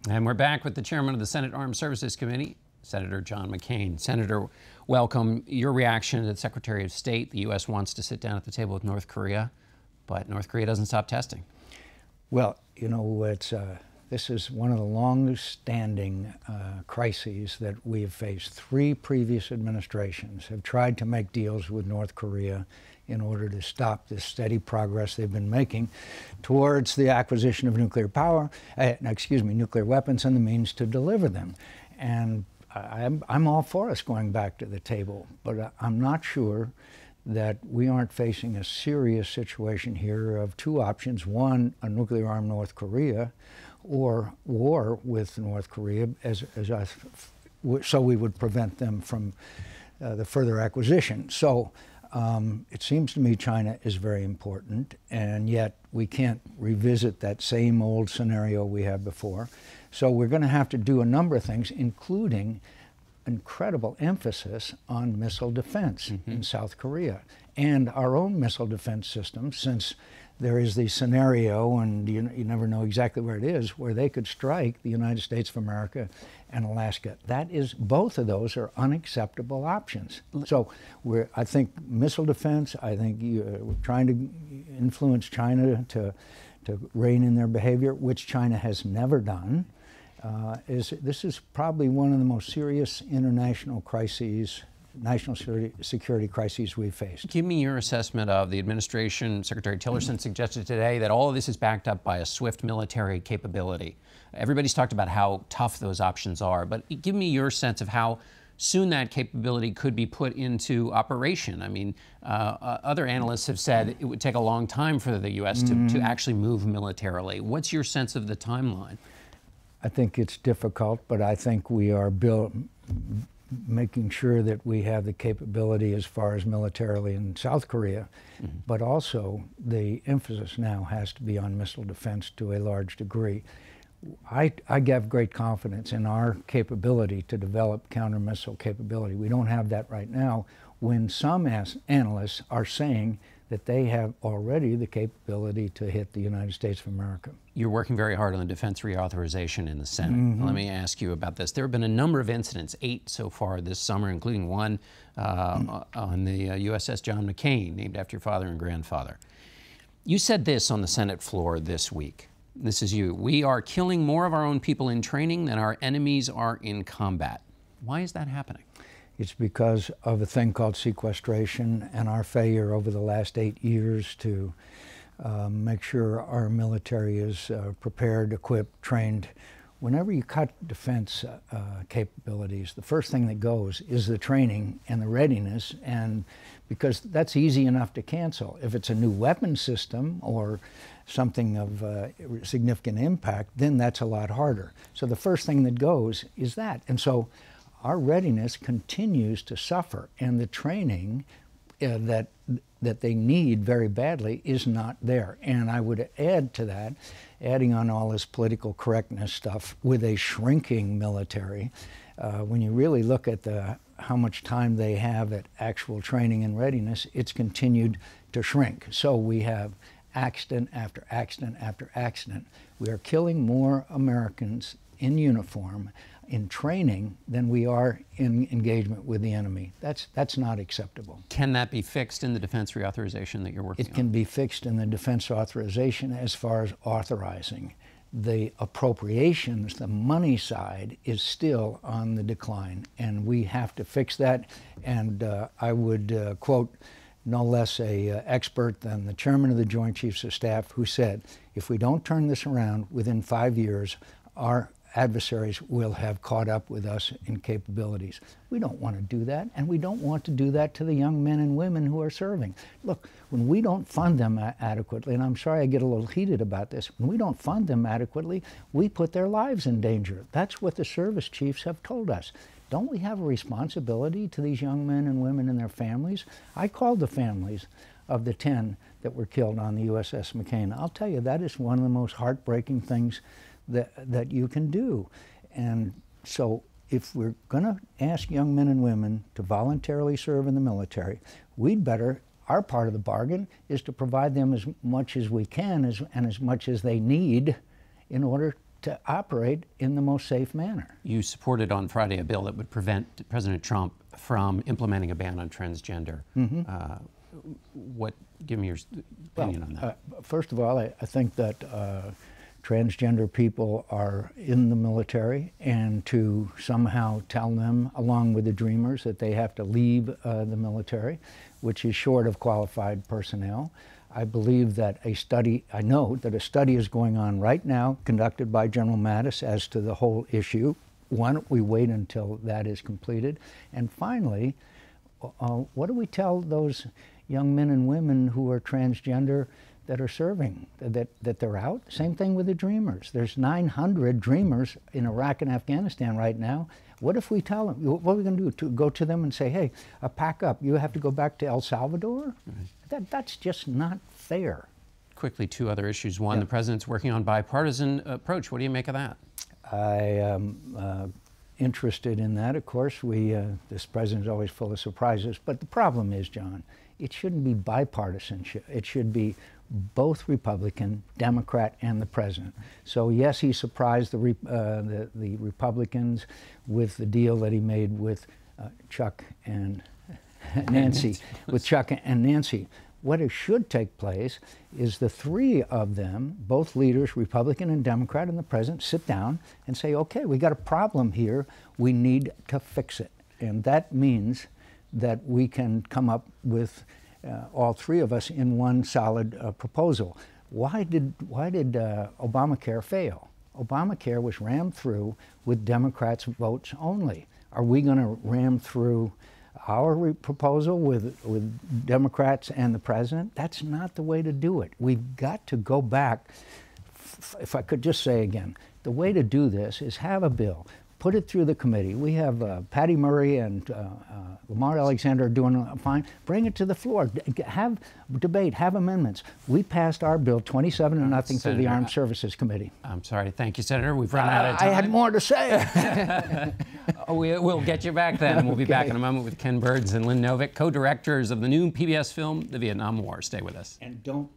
And we're back with the chairman of the Senate Armed Services Committee, Senator John McCain. Senator, welcome. Your reaction to the Secretary of State. The U.S. wants to sit down at the table with North Korea, but North Korea doesn't stop testing. Well, you know, this is one of the longest-standing crises that we have faced. 3 previous administrations have tried to make deals with North Korea in order to stop this steady progress they've been making towards the acquisition of nuclear weapons and the means to deliver them. And I'm all for us going back to the table, but I'm not sure that we aren't facing a serious situation here of 2 options. One, a nuclear-armed North Korea, or war with North Korea, so we would prevent them from the further acquisition. So it seems to me China is very important, and yet we can't revisit that same old scenario we had before. So we're going to have to do a number of things, including incredible emphasis on missile defense in South Korea and our own missile defense system, since there is the scenario, and you never know exactly where it is, where they could strike the United States of America and Alaska. Both of those are unacceptable options. So I think missile defense, I think we're trying to influence China to rein in their behavior, which China has never done. This is probably one of the most serious international crises, national security crises we've faced. Give me your assessment of the administration. Secretary Tillerson suggested today that all of this is backed up by a swift military capability. Everybody's talked about how tough those options are, but give me your sense of how soon that capability could be put into operation. I mean, other analysts have said it would take a long time for the U.S. to actually move militarily. What's your sense of the timeline? I think it's difficult, but I think we are making sure that we have the capability as far as militarily in South Korea, but also the emphasis now has to be on missile defense to a large degree. I have great confidence in our capability to develop counter-missile capability. We don't have that right now, when some analysts are saying that they have already the capability to hit the United States of America. You're working very hard on the defense reauthorization in the Senate. Let me ask you about this. There have been a number of incidents, 8 so far this summer, including one on the USS John McCain, named after your father and grandfather. You said this on the Senate floor this week. This is you. We are killing more of our own people in training than our enemies are in combat. Why is that happening? It's because of a thing called sequestration and our failure over the last 8 years to make sure our military is prepared, equipped, trained. Whenever you cut defense capabilities, the first thing that goes is the training and the readiness, and because that's easy enough to cancel. If it's a new weapon system or something of significant impact, then that's a lot harder. So the first thing that goes is that. And so our readiness continues to suffer, and the training that they need very badly is not there. And I would add to that, adding on all this political correctness stuff with a shrinking military, when you really look at how much time they have at actual training and readiness, it's continued to shrink. So we have accident after accident after accident. We are killing more Americans in uniform in training than we are in engagement with the enemy. That's not acceptable. Can that be fixed in the defense reauthorization that you're working on? It can be fixed in the defense authorization as far as authorizing. The appropriations, the money side, is still on the decline, and we have to fix that. And I would quote no less a expert than the chairman of the Joint Chiefs of Staff, who said, if we don't turn this around within 5 years, our adversaries will have caught up with us in capabilities. We don't want to do that, and we don't want to do that to the young men and women who are serving. Look, when we don't fund them adequately, and I'm sorry I get a little heated about this, when we don't fund them adequately, we put their lives in danger. That's what the service chiefs have told us. Don't we have a responsibility to these young men and women and their families? I called the families of the 10 that were killed on the USS McCain. I'll tell you, that is one of the most heartbreaking things that you can do. And so if we're going to ask young men and women to voluntarily serve in the military, we'd better, our part of the bargain is to provide them as much as we can and as much as they need in order to operate in the most safe manner. You supported on Friday a bill that would prevent President Trump from implementing a ban on transgender. Give me your opinion on that. First of all, I think that transgender people are in the military, and to somehow tell them, along with the Dreamers, that they have to leave the military, which is short of qualified personnel. I believe that I know that a study is going on right now, conducted by General Mattis, as to the whole issue. Why don't we wait until that is completed? And finally, what do we tell those young men and women who are transgender that are serving, that they're out? Same thing with the Dreamers. There's 900 Dreamers in Iraq and Afghanistan right now. What if we tell them, what are we going to do? To go to them and say, hey, pack up, you have to go back to El Salvador? That's just not fair. Quickly, two other issues. One, the president's working on bipartisan approach. What do you make of that? I am interested in that. Of course, this president is always full of surprises. But the problem is, John, it shouldn't be bipartisan. It should be both Republican, Democrat, and the president. So yes, he surprised the Republicans with the deal that he made with Chuck and Nancy. With Chuck and Nancy. What should take place is the three of them, both leaders, Republican and Democrat, and the president, sit down and say, okay, we got a problem here. We need to fix it. And that means that we can come up with all three of us in one solid proposal. Why did Obamacare fail? Obamacare was rammed through with Democrats' votes only. Are we going to ram through our proposal with Democrats and the president? That's not the way to do it. We've got to go back. If I could just say again, the way to do this is have a bill, put it through the committee. We have Patty Murray and Lamar Alexander doing fine. Bring it to the floor. Have debate. Have amendments. We passed our bill 27-0 through the Armed Services Committee. I'm sorry. Thank you, Senator. We've run out of time. I had more to say. We'll get you back then. We'll be back in a moment with Ken Burns and Lynn Novick, co-directors of the new PBS film, The Vietnam War. Stay with us. And don't